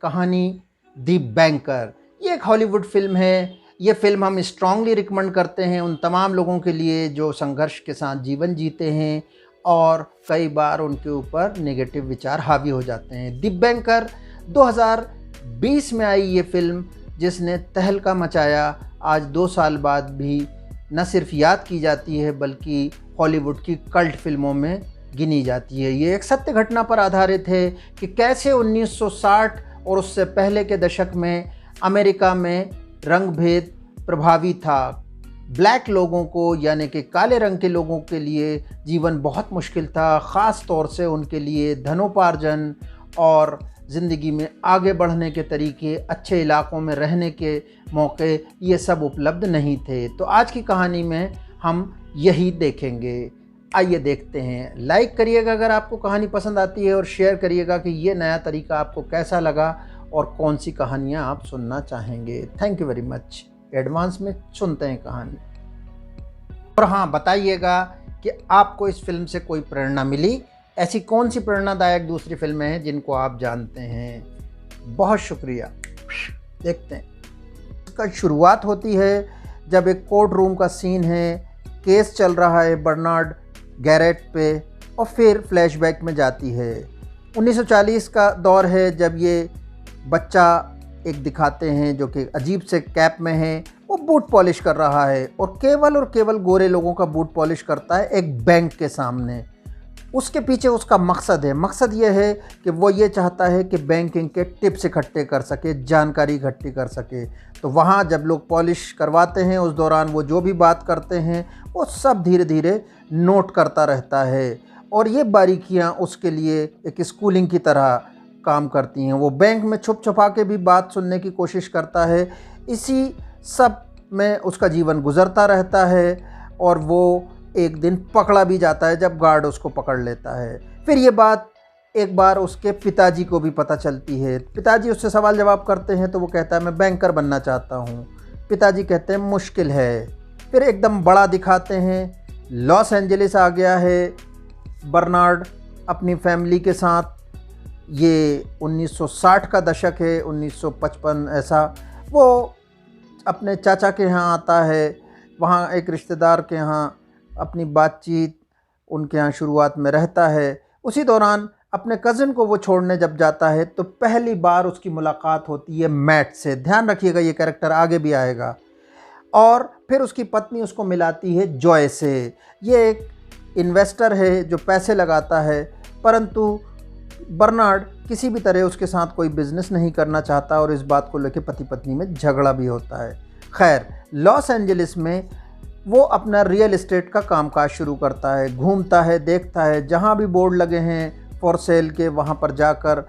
कहानी the banker. ये एक हॉलीवुड फिल्म है। ये फिल्म हम स्ट्रांगली रिकमेंड करते हैं उन तमाम लोगों के लिए जो संघर्ष के साथ जीवन जीते हैं और कई बार उनके ऊपर नेगेटिव विचार हावी हो जाते हैं। द बैंकर 2020 में आई ये फिल्म जिसने तहलका मचाया। आज 2 साल बाद भी न सिर्फ याद की जाती है बल्कि हॉलीवुड की कल्ट फिल्मों में गिनी जाती है। ये एक सत्य घटना पर आधारित है कि कैसे 1960 और उससे पहले के दशक में अमेरिका में रंग भेद प्रभावी था। ब्लैक लोगों को यानी कि काले रंग के लोगों के लिए जीवन बहुत मुश्किल था, ख़ास तौर से उनके लिए धनोपार्जन और ज़िंदगी में आगे बढ़ने के तरीके, अच्छे इलाकों में रहने के मौके ये सब उपलब्ध नहीं थे। तो आज की कहानी में हम यही देखेंगे। आइए देखते हैं। लाइक करिएगा अगर आपको कहानी पसंद आती है और शेयर करिएगा कि ये नया तरीका आपको कैसा लगा और कौन सी कहानियाँ आप सुनना चाहेंगे। Thank you very much. Advance में सुनते हैं कहानी। और हाँ, बताइएगा कि आपको इस फिल्म से कोई प्रेरणा मिली। ऐसी कौन सी प्रेरणादायक दूसरी फिल्में हैं जिनको आप जानते हैं। बहुत शुक्रिया। देखते हैं। इसका शुरुआत होती है जब एक कोर्ट रूम का सीन है, केस चल रहा है बर्नार्ड गैरेट पे, और फिर फ्लैशबैक में जाती है। 1940 का दौर है जब ये बच्चा एक दिखाते हैं जो कि अजीब से कैप में है। वो बूट पॉलिश कर रहा है और केवल गोरे लोगों का बूट पॉलिश करता है एक बैंक के सामने। उसके पीछे उसका मकसद है। मकसद ये है कि वो ये चाहता है कि बैंकिंग के टिप्स इकट्ठे कर सके, जानकारी इकट्ठी कर सके। तो वहाँ जब लोग पॉलिश करवाते हैं उस दौरान वो जो भी बात करते हैं वो सब धीरे धीरे नोट करता रहता है और ये बारीकियाँ उसके लिए एक स्कूलिंग की तरह काम करती हैं। वो बैंक में छुप छुपा के भी बात सुनने की कोशिश करता है। इसी सब में उसका जीवन गुजरता रहता है और वो एक दिन पकड़ा भी जाता है जब गार्ड उसको पकड़ लेता है। फिर ये बात एक बार उसके पिताजी को भी पता चलती है। पिताजी उससे सवाल जवाब करते हैं तो वो कहता है मैं बैंकर बनना चाहता हूँ। पिताजी कहते हैं मुश्किल है। फिर एकदम बड़ा दिखाते हैं, लॉस एंजलिस आ गया है बर्नार्ड अपनी फैमिली के साथ। ये 1960 का दशक है, 1955 ऐसा। वो अपने चाचा के यहाँ आता है, वहाँ एक रिश्तेदार के यहाँ अपनी बातचीत उनके यहाँ शुरुआत में रहता है। उसी दौरान अपने कज़न को वो छोड़ने जब जाता है तो पहली बार उसकी मुलाकात होती है मैट से। ध्यान रखिएगा ये कैरेक्टर आगे भी आएगा। और फिर उसकी पत्नी उसको मिलाती है जॉय से। ये एक इन्वेस्टर है जो पैसे लगाता है, परंतु बर्नार्ड किसी भी तरह उसके साथ कोई बिज़नेस नहीं करना चाहता और इस बात को लेकर पति पत्नी में झगड़ा भी होता है। खैर, लॉस एंजलिस में वो अपना रियल एस्टेट का कामकाज शुरू करता है। घूमता है, देखता है, जहाँ भी बोर्ड लगे हैं फॉर सेल के वहाँ पर जाकर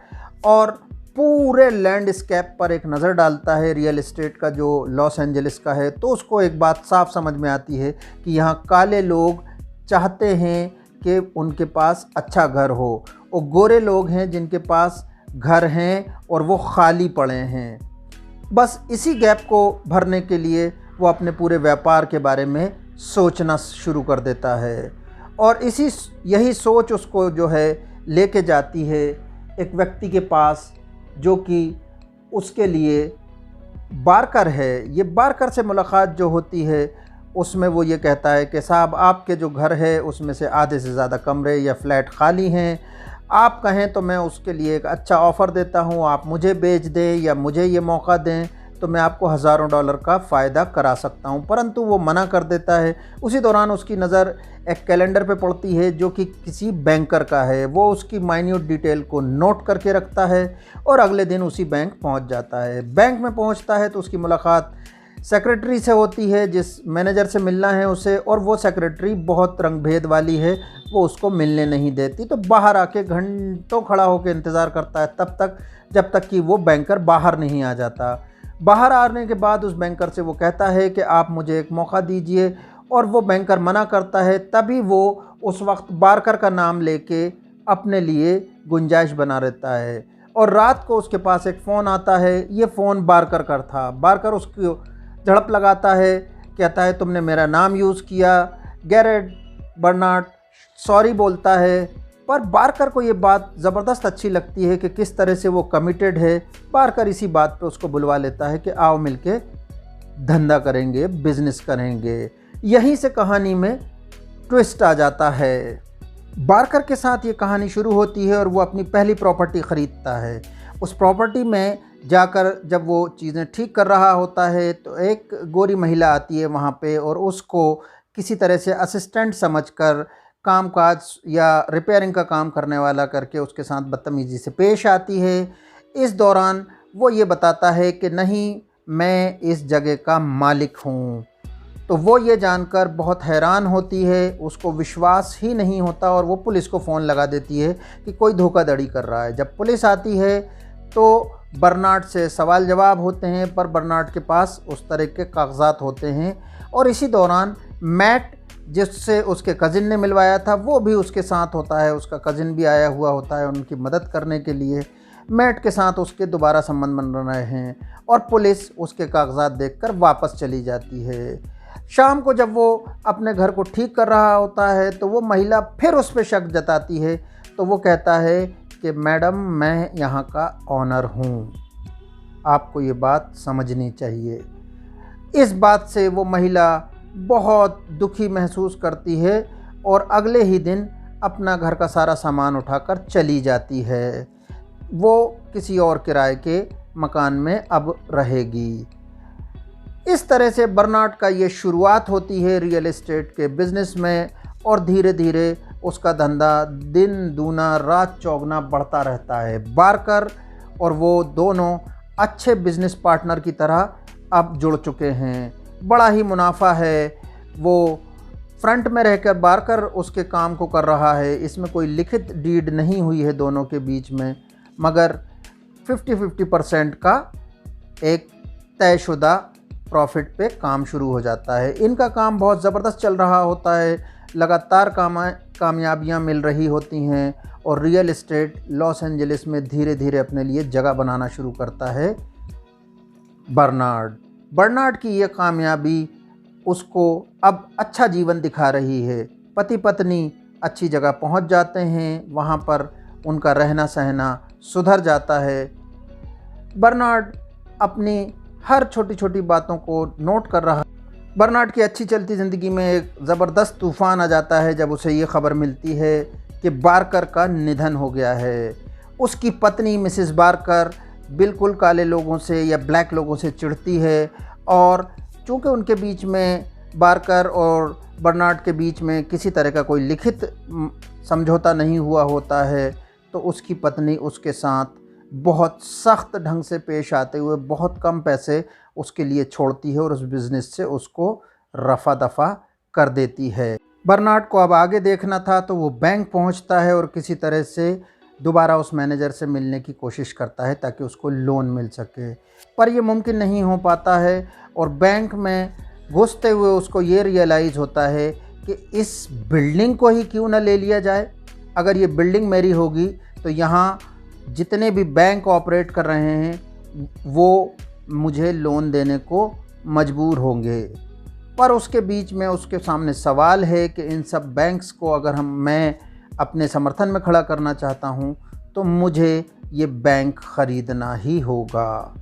और पूरे लैंडस्केप पर एक नज़र डालता है रियल एस्टेट का जो लॉस एंजलिस का है। तो उसको एक बात साफ समझ में आती है कि यहाँ काले लोग चाहते हैं कि उनके पास अच्छा घर हो और गोरे लोग हैं जिनके पास घर हैं और वो खाली पड़े हैं। बस इसी गैप को भरने के लिए वो अपने पूरे व्यापार के बारे में सोचना शुरू कर देता है और यही सोच उसको जो है लेके जाती है एक व्यक्ति के पास जो कि उसके लिए बारकर है। ये बारकर से मुलाकात जो होती है उसमें वो ये कहता है कि साहब आपके जो घर है उसमें से आधे से ज़्यादा कमरे या फ्लैट खाली हैं। आप कहें तो मैं उसके लिए एक अच्छा ऑफ़र देता हूँ, आप मुझे बेच दें या मुझे ये मौका दें तो मैं आपको हज़ारों डॉलर का फ़ायदा करा सकता हूँ। परंतु वो मना कर देता है। उसी दौरान उसकी नज़र एक कैलेंडर पे पड़ती है जो कि किसी बैंकर का है। वो उसकी माइन्यूट डिटेल को नोट करके रखता है और अगले दिन उसी बैंक पहुँच जाता है। बैंक में पहुँचता है तो उसकी मुलाकात सेक्रेटरी से होती है, जिस मैनेजर से मिलना है उसे, और वो सेक्रेटरी बहुत रंगभेद वाली है, वो उसको मिलने नहीं देती। तो बाहर आके घंटों खड़ा होकर इंतज़ार करता है तब तक जब तक कि वो बैंकर बाहर नहीं आ जाता। बाहर आने के बाद उस बैंकर से वो कहता है कि आप मुझे एक मौका दीजिए और वो बैंकर मना करता है। तभी वो उस वक्त बारकर का नाम लेके अपने लिए गुंजाइश बना रहता है और रात को उसके पास एक फ़ोन आता है। ये फ़ोन बारकर का था। बारकर उसको झड़प लगाता है, कहता है तुमने मेरा नाम यूज़ किया। गैरेट बर्नार्ड सॉरी बोलता है पर बारकर को ये बात ज़बरदस्त अच्छी लगती है कि किस तरह से वो कमिटेड है। बारकर इसी बात पे उसको बुलवा लेता है कि आओ मिलके धंधा करेंगे, बिजनेस करेंगे। यहीं से कहानी में ट्विस्ट आ जाता है। बारकर के साथ ये कहानी शुरू होती है और वो अपनी पहली प्रॉपर्टी ख़रीदता है। उस प्रॉपर्टी में जाकर जब वो चीज़ें ठीक कर रहा होता है तो एक गोरी महिला आती है वहाँ पे और उसको किसी तरह से असिस्टेंट समझकर कामकाज या रिपेयरिंग का काम करने वाला करके उसके साथ बदतमीज़ी से पेश आती है। इस दौरान वो ये बताता है कि नहीं, मैं इस जगह का मालिक हूँ। तो वो ये जानकर बहुत हैरान होती है, उसको विश्वास ही नहीं होता और वो पुलिस को फ़ोन लगा देती है कि कोई धोखाधड़ी कर रहा है। जब पुलिस आती है तो बर्नार्ड से सवाल जवाब होते हैं, पर बर्नार्ड के पास उस तरह के कागजात होते हैं। और इसी दौरान मैट, जिससे उसके कज़िन ने मिलवाया था, वो भी उसके साथ होता है। उसका कज़िन भी आया हुआ होता है उनकी मदद करने के लिए। मैट के साथ उसके दोबारा संबंध बन रहे हैं और पुलिस उसके कागजात देखकर वापस चली जाती है। शाम को जब वो अपने घर को ठीक कर रहा होता है तो वो महिला फिर उस पर शक जताती है। तो वो कहता है कि मैडम, मैं यहाँ का ऑनर हूँ, आपको ये बात समझनी चाहिए। इस बात से वो महिला बहुत दुखी महसूस करती है और अगले ही दिन अपना घर का सारा सामान उठाकर चली जाती है। वो किसी और किराए के मकान में अब रहेगी। इस तरह से बर्नार्ड का ये शुरुआत होती है रियल एस्टेट के बिज़नेस में और धीरे धीरे उसका धंधा दिन दूना रात चौगुना बढ़ता रहता है। बारकर और वो दोनों अच्छे बिज़नेस पार्टनर की तरह अब जुड़ चुके हैं। बड़ा ही मुनाफा है। वो फ्रंट में रहकर बारकर उसके काम को कर रहा है। इसमें कोई लिखित डीड नहीं हुई है दोनों के बीच में, मगर 50-50% का एक तयशुदा प्रॉफिट पे काम शुरू हो जाता है। इनका काम बहुत ज़बरदस्त चल रहा होता है, लगातार कामयाबियाँ मिल रही होती हैं और रियल एस्टेट लॉस एंजलिस में धीरे धीरे अपने लिए जगह बनाना शुरू करता है। बर्नार्ड की ये कामयाबी उसको अब अच्छा जीवन दिखा रही है। पति पत्नी अच्छी जगह पहुंच जाते हैं, वहां पर उनका रहना सहना सुधर जाता है। बर्नार्ड अपनी हर छोटी छोटी बातों को नोट कर रहा है। बर्नार्ड की अच्छी चलती ज़िंदगी में एक ज़बरदस्त तूफ़ान आ जाता है जब उसे ये ख़बर मिलती है कि बारकर का निधन हो गया है। उसकी पत्नी मिसेस बारकर बिल्कुल काले लोगों से या ब्लैक लोगों से चिढ़ती है और चूँकि उनके बीच में, बारकर और बर्नार्ड के बीच में किसी तरह का कोई लिखित समझौता नहीं हुआ होता है, तो उसकी पत्नी उसके साथ बहुत सख्त ढंग से पेश आते हुए बहुत कम पैसे उसके लिए छोड़ती है और उस बिज़नेस से उसको रफ़ा दफ़ा कर देती है। बर्नार्ड को अब आगे देखना था तो वो बैंक पहुंचता है और किसी तरह से दोबारा उस मैनेजर से मिलने की कोशिश करता है ताकि उसको लोन मिल सके, पर ये मुमकिन नहीं हो पाता है। और बैंक में घुसते हुए उसको ये रियलाइज़ होता है कि इस बिल्डिंग को ही क्यों ना ले लिया जाए। अगर ये बिल्डिंग मेरी होगी तो यहाँ जितने भी बैंक ऑपरेट कर रहे हैं वो मुझे लोन देने को मजबूर होंगे। पर उसके बीच में उसके सामने सवाल है कि इन सब बैंक्स को अगर मैं अपने समर्थन में खड़ा करना चाहता हूँ तो मुझे ये बैंक ख़रीदना ही होगा।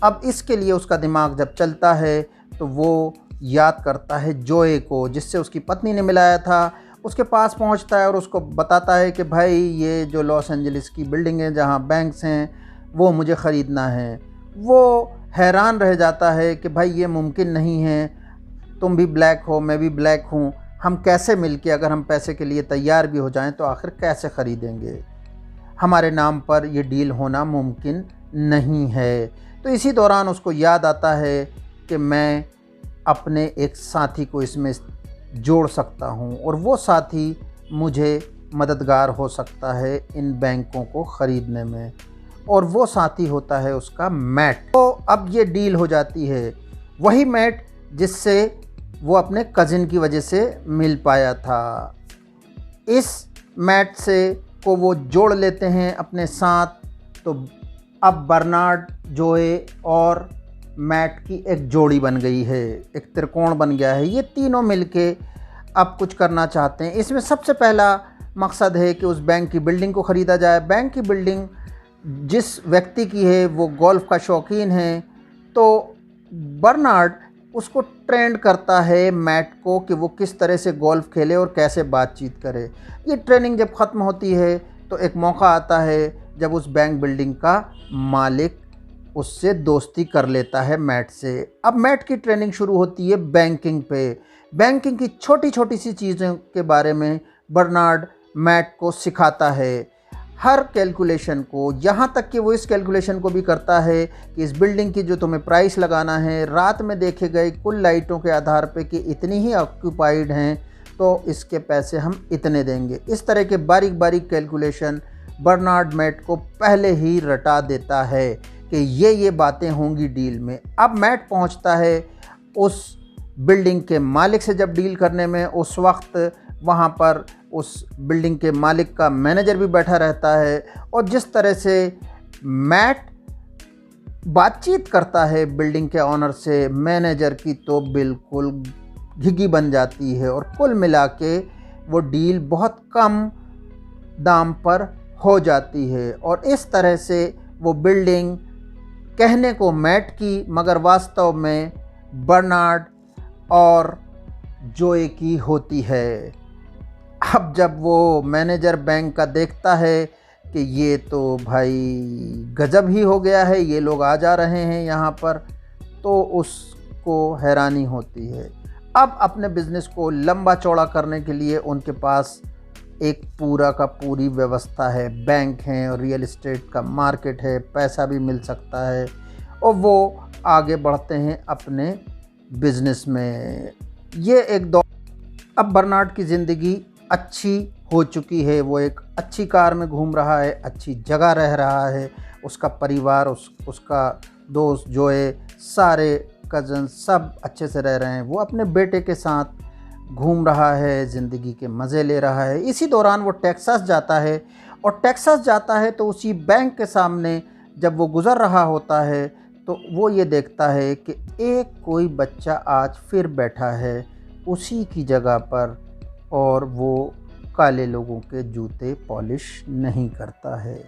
अब इसके लिए उसका दिमाग जब चलता है तो वो याद करता है जोए को, जिससे उसकी पत्नी ने मिलाया था। उसके पास पहुंचता है और उसको बताता है कि भाई, ये जो लॉस एंजलिस की बिल्डिंग है जहां बैंक्स हैं वो मुझे ख़रीदना है। वो हैरान रह जाता है कि भाई ये मुमकिन नहीं है, तुम भी ब्लैक हो, मैं भी ब्लैक हूँ, हम कैसे मिलके अगर हम पैसे के लिए तैयार भी हो जाएं तो आखिर कैसे ख़रीदेंगे, हमारे नाम पर ये डील होना मुमकिन नहीं है। तो इसी दौरान उसको याद आता है कि मैं अपने एक साथी को इसमें जोड़ सकता हूँ और वो साथी मुझे मददगार हो सकता है इन बैंकों को ख़रीदने में, और वो साथी होता है उसका मैट। तो अब ये डील हो जाती है, वही मैट जिससे वो अपने कज़िन की वजह से मिल पाया था। इस मैट से को वो जोड़ लेते हैं अपने साथ। तो अब बर्नार्ड, जोए और मैट की एक जोड़ी बन गई है, एक त्रिकोण बन गया है। ये तीनों मिलके अब कुछ करना चाहते हैं। इसमें सबसे पहला मकसद है कि उस बैंक की बिल्डिंग को ख़रीदा जाए। बैंक की बिल्डिंग जिस व्यक्ति की है वो गोल्फ़ का शौकीन है, तो बर्नार्ड उसको ट्रेंड करता है मैट को कि वो किस तरह से गोल्फ़ खेले और कैसे बातचीत करे। ये ट्रेनिंग जब ख़त्म होती है तो एक मौका आता है जब उस बैंक बिल्डिंग का मालिक उससे दोस्ती कर लेता है मैट से। अब मैट की ट्रेनिंग शुरू होती है बैंकिंग पे। बैंकिंग की छोटी छोटी सी चीज़ों के बारे में बर्नार्ड मैट को सिखाता है, हर कैलकुलेशन को, यहाँ तक कि वो इस कैलकुलेशन को भी करता है कि इस बिल्डिंग की जो तुम्हें प्राइस लगाना है रात में देखे गए कुल लाइटों के आधार पे कि इतनी ही ऑक्यूपाइड हैं तो इसके पैसे हम इतने देंगे। इस तरह के बारीक बारीक कैलकुलेशन बर्नार्ड मैट को पहले ही रटा देता है कि ये बातें होंगी डील में। अब मैट पहुंचता है उस बिल्डिंग के मालिक से जब डील करने में, उस वक्त वहाँ पर उस बिल्डिंग के मालिक का मैनेजर भी बैठा रहता है और जिस तरह से मैट बातचीत करता है बिल्डिंग के ऑनर से, मैनेजर की तो बिल्कुल घिघी बन जाती है और कुल मिला के वो डील बहुत कम दाम पर हो जाती है। और इस तरह से वो बिल्डिंग कहने को मैट की मगर वास्तव में बर्नार्ड और जोए की होती है। अब जब वो मैनेजर बैंक का देखता है कि ये तो भाई गजब ही हो गया है, ये लोग आ जा रहे हैं यहाँ पर, तो उसको हैरानी होती है। अब अपने बिज़नेस को लंबा चौड़ा करने के लिए उनके पास एक पूरा का पूरी व्यवस्था है, बैंक हैं और रियल एस्टेट का मार्केट है, पैसा भी मिल सकता है और वो आगे बढ़ते हैं अपने बिज़नेस में। ये एक दौर। अब बर्नार्ड की ज़िंदगी अच्छी हो चुकी है, वो एक अच्छी कार में घूम रहा है, अच्छी जगह रह रहा है, उसका परिवार, उसका दोस्त जोए, सारे कज़न सब अच्छे से रह रहे हैं। वो अपने बेटे के साथ घूम रहा है, ज़िंदगी के मज़े ले रहा है। इसी दौरान वो टेक्सास जाता है और टेक्सास जाता है तो उसी बैंक के सामने जब वो गुज़र रहा होता है तो वो ये देखता है कि एक कोई बच्चा आज फिर बैठा है उसी की जगह पर और वो काले लोगों के जूते पॉलिश नहीं करता है।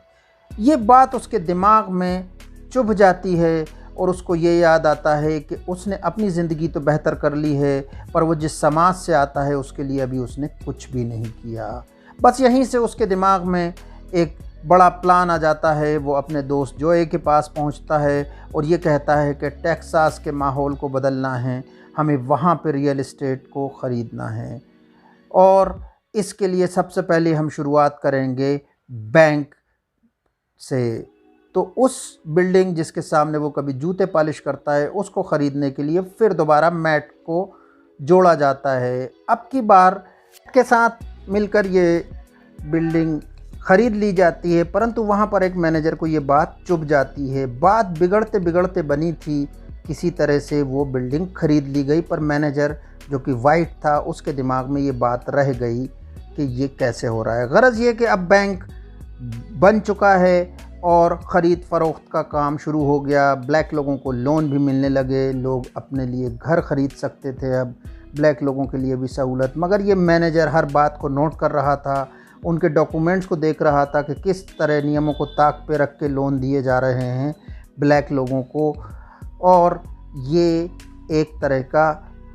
ये बात उसके दिमाग में चुभ जाती है और उसको ये याद आता है कि उसने अपनी ज़िंदगी तो बेहतर कर ली है पर वो जिस समाज से आता है उसके लिए अभी उसने कुछ भी नहीं किया। बस यहीं से उसके दिमाग में एक बड़ा प्लान आ जाता है। वो अपने दोस्त जोए के पास पहुंचता है और ये कहता है कि टेक्सास के माहौल को बदलना है, हमें वहाँ पे रियल एस्टेट को ख़रीदना है और इसके लिए सबसे पहले हम शुरुआत करेंगे बैंक से। तो उस बिल्डिंग जिसके सामने वो कभी जूते पॉलिश करता है उसको ख़रीदने के लिए फिर दोबारा मैट को जोड़ा जाता है। अब की बार के साथ मिलकर ये बिल्डिंग ख़रीद ली जाती है, परंतु वहाँ पर एक मैनेजर को ये बात चुभ जाती है। बात बिगड़ते बिगड़ते बनी थी, किसी तरह से वो बिल्डिंग ख़रीद ली गई, पर मैनेजर जो कि वाइट था उसके दिमाग में ये बात रह गई कि ये कैसे हो रहा है। गरज ये कि अब बैंक बन चुका है और ख़रीद फ़रोख्त का काम शुरू हो गया। ब्लैक लोगों को लोन भी मिलने लगे, लोग अपने लिए घर ख़रीद सकते थे अब ब्लैक लोगों के लिए भी सहूलत। मगर ये मैनेजर हर बात को नोट कर रहा था, उनके डॉक्यूमेंट्स को देख रहा था कि किस तरह नियमों को ताक पे रख के लोन दिए जा रहे हैं ब्लैक लोगों को। और ये एक तरह का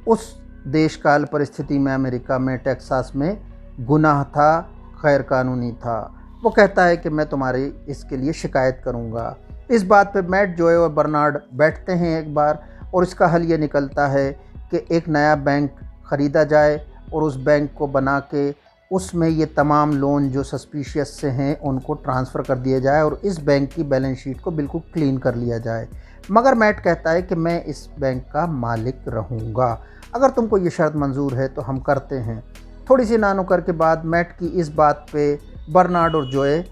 उस देश काल परिस्थिति में, अमेरिका में, टेक्सास में गुनाह था, गैर कानूनी था। वो कहता है कि मैं तुम्हारी इसके लिए शिकायत करूँगा। इस बात पे मैट, जोए और बर्नार्ड बैठते हैं एक बार और इसका हल ये निकलता है कि एक नया बैंक ख़रीदा जाए और उस बैंक को बना के उसमें ये तमाम लोन जो सस्पिशियस से हैं उनको ट्रांसफ़र कर दिया जाए और इस बैंक की बैलेंस शीट को बिल्कुल क्लीन कर लिया जाए। मगर मैट कहता है कि मैं इस बैंक का मालिक रहूँगा, अगर तुमको ये शर्त मंजूर है तो हम करते हैं। थोड़ी सी नानुकर के बाद मैट की इस बात पे बर्नार्ड और जोए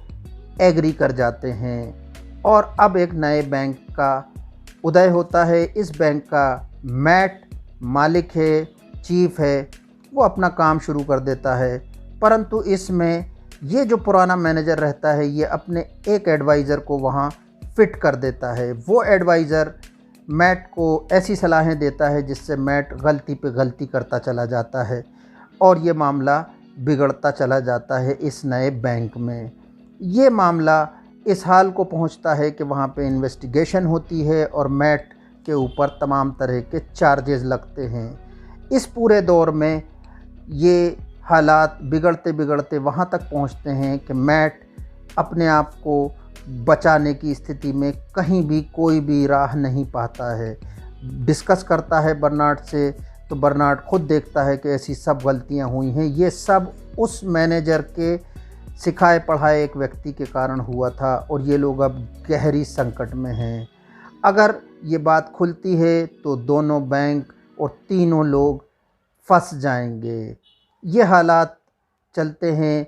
एग्री कर जाते हैं और अब एक नए बैंक का उदय होता है। इस बैंक का मैट मालिक है, चीफ है, वो अपना काम शुरू कर देता है। परंतु इसमें ये जो पुराना मैनेजर रहता है ये अपने एक एडवाइज़र को वहाँ फिट कर देता है। वो एडवाइज़र मैट को ऐसी सलाहें देता है जिससे मैट गलती पे गलती करता चला जाता है और ये मामला बिगड़ता चला जाता है इस नए बैंक में। ये मामला इस हाल को पहुंचता है कि वहाँ पे इन्वेस्टिगेशन होती है और मैट के ऊपर तमाम तरह के चार्जेस लगते हैं। इस पूरे दौर में ये हालात बिगड़ते बिगड़ते वहाँ तक पहुँचते हैं कि मैट अपने आप को बचाने की स्थिति में कहीं भी कोई भी राह नहीं पाता है। डिस्कस करता है बर्नार्ड से तो बर्नार्ड खुद देखता है कि ऐसी सब गलतियां हुई हैं, ये सब उस मैनेजर के सिखाए पढ़ाए एक व्यक्ति के कारण हुआ था और ये लोग अब गहरी संकट में हैं। अगर ये बात खुलती है तो दोनों बैंक और तीनों लोग फंस जाएंगे। ये हालात चलते हैं,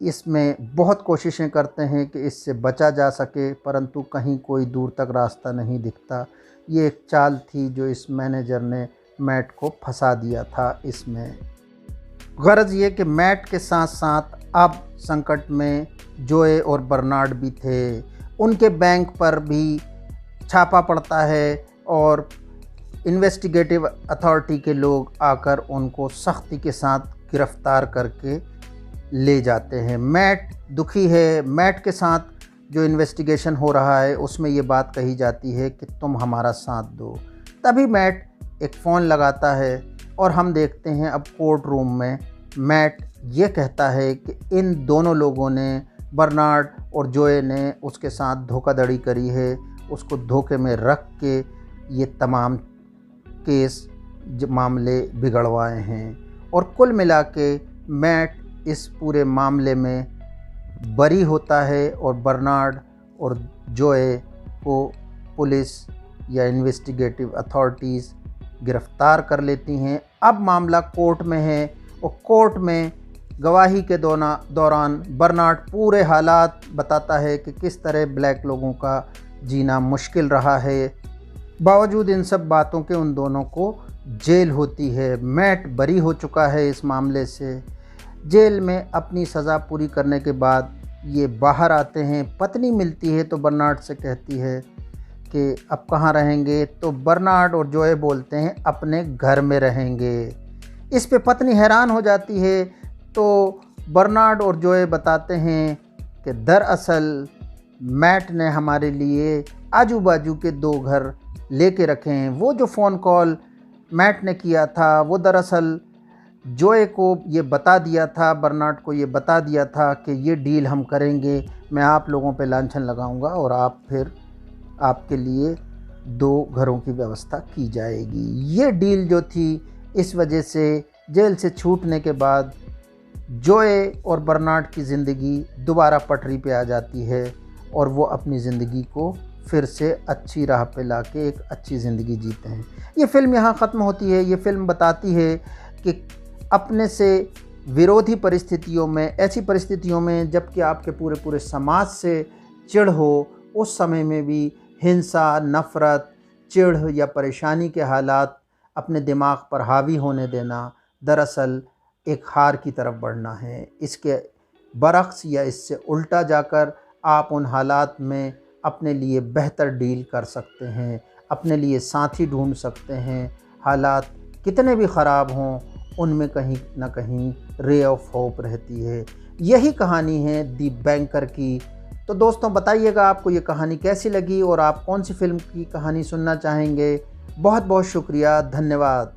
इसमें बहुत कोशिशें करते हैं कि इससे बचा जा सके, परंतु कहीं कोई दूर तक रास्ता नहीं दिखता। ये एक चाल थी जो इस मैनेजर ने मैट को फंसा दिया था इसमें। गरज ये कि मैट के साथ साथ अब संकट में जोए और बर्नार्ड भी थे। उनके बैंक पर भी छापा पड़ता है और इन्वेस्टिगेटिव अथॉरिटी के लोग आकर उनको सख्ती के साथ गिरफ्तार करके ले जाते हैं। मैट दुखी है। मैट के साथ जो इन्वेस्टिगेशन हो रहा है उसमें ये बात कही जाती है कि तुम हमारा साथ दो। तभी मैट एक फ़ोन लगाता है और हम देखते हैं अब कोर्ट रूम में मैट ये कहता है कि इन दोनों लोगों ने, बर्नार्ड और जोए ने उसके साथ धोखाधड़ी करी है, उसको धोखे में रख के ये तमाम केस मामले बिगड़वाए हैं। और कुल मिला के मैट इस पूरे मामले में बरी होता है और बर्नार्ड और जोए को पुलिस या इन्वेस्टिगेटिव अथॉरिटीज़ गिरफ़्तार कर लेती हैं। अब मामला कोर्ट में है और कोर्ट में गवाही के दौरान बर्नार्ड पूरे हालात बताता है कि किस तरह ब्लैक लोगों का जीना मुश्किल रहा है। बावजूद इन सब बातों के उन दोनों को जेल होती है। मैट बरी हो चुका है इस मामले से। जेल में अपनी सज़ा पूरी करने के बाद ये बाहर आते हैं। पत्नी मिलती है तो बर्नार्ड से कहती है कि अब कहाँ रहेंगे, तो बर्नार्ड और जोए बोलते हैं अपने घर में रहेंगे। इस पे पत्नी हैरान हो जाती है तो बर्नार्ड और जोए बताते हैं कि दरअसल मैट ने हमारे लिए आजू बाजू के 2 घर लेके रखे हैं। वो जो फ़ोन कॉल मैट ने किया था वो दरअसल जोए को ये बता दिया था, बर्नार्ड को ये बता दिया था कि ये डील हम करेंगे, मैं आप लोगों पे लांछन लगाऊंगा और आप फिर आपके लिए 2 घरों की व्यवस्था की जाएगी। ये डील जो थी, इस वजह से जेल से छूटने के बाद जोए और बर्नार्ड की ज़िंदगी दोबारा पटरी पे आ जाती है और वो अपनी ज़िंदगी को फिर से अच्छी राह पे लाके एक अच्छी ज़िंदगी जीते हैं। ये फ़िल्म यहाँ ख़त्म होती है। ये फ़िल्म बताती है कि अपने से विरोधी परिस्थितियों में, ऐसी परिस्थितियों में जबकि आपके पूरे पूरे समाज से चिढ़ हो, उस समय में भी हिंसा, नफ़रत, चिढ़ या परेशानी के हालात अपने दिमाग पर हावी होने देना दरअसल एक हार की तरफ बढ़ना है। इसके बरक्स या इससे उल्टा जाकर आप उन हालात में अपने लिए बेहतर डील कर सकते हैं, अपने लिए साथी ढूंढ सकते हैं। हालात कितने भी ख़राब हों उनमें कहीं ना कहीं रे ऑफ होप रहती है। यही कहानी है दी बैंकर की। तो दोस्तों बताइएगा आपको ये कहानी कैसी लगी और आप कौन सी फ़िल्म की कहानी सुनना चाहेंगे। बहुत बहुत शुक्रिया, धन्यवाद।